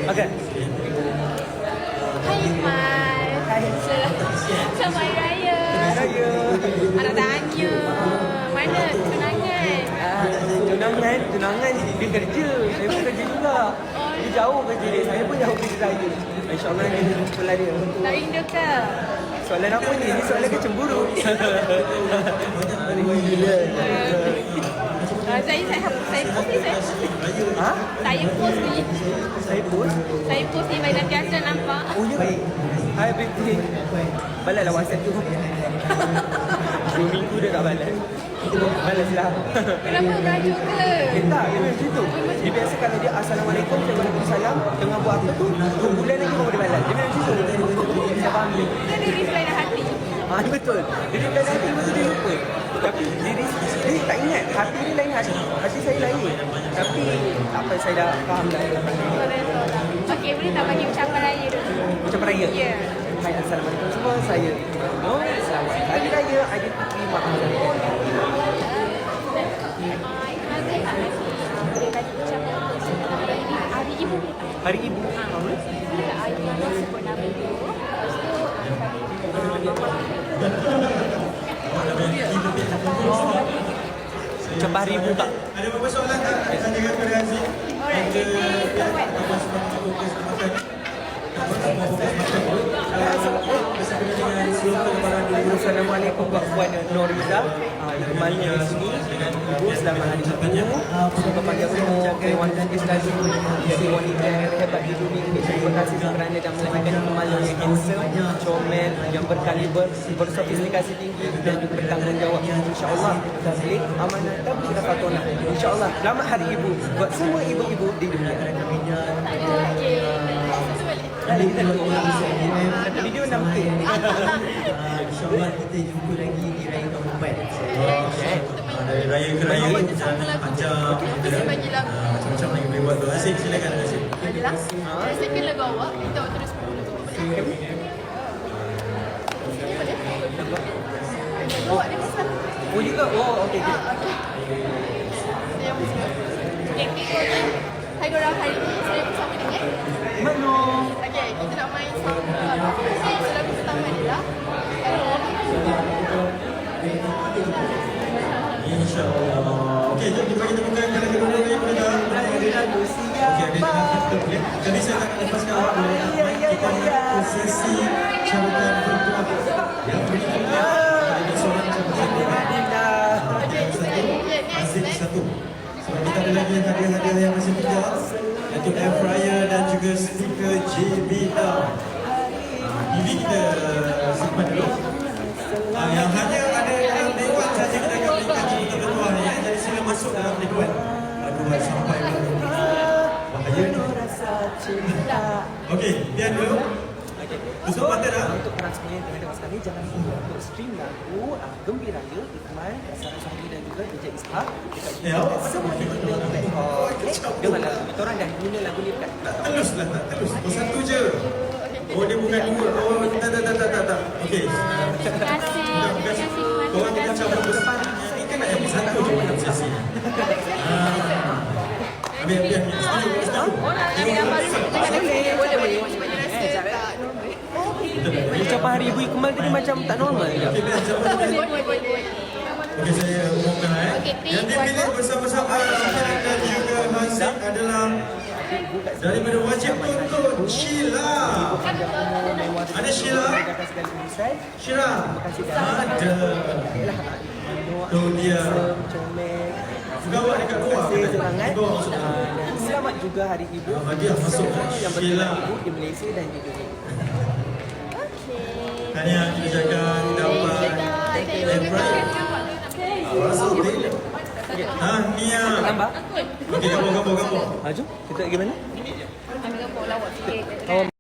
Okay. Hai Iman. Hai. Selamat Hari Raya. Raya. Anak tanya, mana tunangan? Tunangan dia kerja. Saya pun kerja juga. Dia jauh kerja dia. Saya pun jauh kerja saya. InsyaAllah dia jumpa lah dia. Tak rindu ke? Soalan apa ni? Ni soalan kecemburu. Saya post ni saya. Ha? Saya post ni. Saya pun. Saya post ni bagi nanti Azlan nampak. Oh ya. Hai Betty. Balas lah WhatsApp tu. 2 minggu dia tak balas. Balas lah. Kenapa merajuk ke? Tak, dia macam tu. Dia biasa kalau dia Assalamualaikum, saya Waalaikumsalam, tengah buat apa tu, 2 bulan lagi baru dia balas. Dia macam tu. Saya faham dia. Kan dia reply dah hati. Betul. Dia reply dah hati, lepas tu dia lupa. Tapi dia tak ingat. Hati dia lain hati saya lain. Tapi apa saya dah faham dah. Okey, boleh tak bagi ucapan raya dulu? Ucapan raya? Ya. Hai, Assalamualaikum semua. Saya selamat Hari Raya Aidilfitri Hari Ibu. Hari Ibu. Aiman sebut nama dia. Ucapan Hari Ibu tak? Ada beberapa soalan tak? Tanya kepada Haziq. Alright, jadi kawat. Assalamualaikum puan Noriza. Kembalinya di sini. Ibu selamat hari Ibu. Semoga panjang umur, kewangan selalu menjadi wanita yang hebat di dunia ini. Terima kasih kerana dah melahirkan kemaluan yang handsome, comel, yang berkaliber, bersofistikasi tinggi dan juga bertanggungjawab. InsyaAllah tabligh amanah tabligh rafatona. InsyaAllah selamat hari Ibu buat semua ibu-ibu di dunia. Ada kita satu video 6K. InsyaAllah kita jumpa lagi di Raya tahun depan. Dari raya ke raya perjalanan panjang. Kita bagi lagu. Macam-macam lagi boleh buat tu. Haziq, silakan Haziq. Adalah second lagu awak. Kita awak terus 10 lagu. Awak dia pasal. Oh juga? Oh okey. Saya musik. Okey, hai korang, hari ni saya bersama dengan Mana? okey, kita nak main sama lagu pertama adalah InsyaAllah. Okey, jom kita bagi tepukan kepada kedua-dua yang berada. Okey, tadi saya tak lepaskan awak dulu. Kita nak sesi syaratan virtual. Yang berikutnya ada seorang Haziq satu. Sebab kita ada lagi hadiah-hadiah yang masih tinggal, iaitu air fryer dan juga stiker JBL. Ini kita simpan dulu. Yang hanya ada dalam dewan saja kita akan berikan jemputan bertuah ni. Jadi sila masuk dalam dewan. Aduh, sampai bahaya ni. Okey, biar dulu. Tutup mata dah. Untuk transmedia yang tengah sekali, jangan lupa untuk stream lagu Gembiraya Ikmal, Sarah Sohri dan juga DJ Ishak dekat semua digital platform. Dengarlah, kita orang dah guna lagu ni dekat. Tak telus lah, tak telus. Oh, satu je. Oh, dia bukan dua. Oh, tak. Okey. terima kasih Korang kita macam berdepan. Ini kan nak yang satu je dalam sesi. Biar. boleh. Ucapan Hari Ibu Ikmal tadi macam tak normal je. Okey, biar siapa dulu. Okey, saya umumkan Yang dipilih bersama-sama dan juga Haziq adalah daripada Wajib Tuntut Sheila. Ada Sheila? Sheila. Ada. Tu dia. Pegawai dekat luar. Selamat juga Hari Ibu. Hadiah masuk yang Sheila. berkenan ibu di Malaysia dan di dunia. Tahniah diucapkan dapat air fryer. Rasa boleh. Tahniah. Tambah. Okey, gambar. Jom, kita pergi mana? Ambil gambar lawak sikit.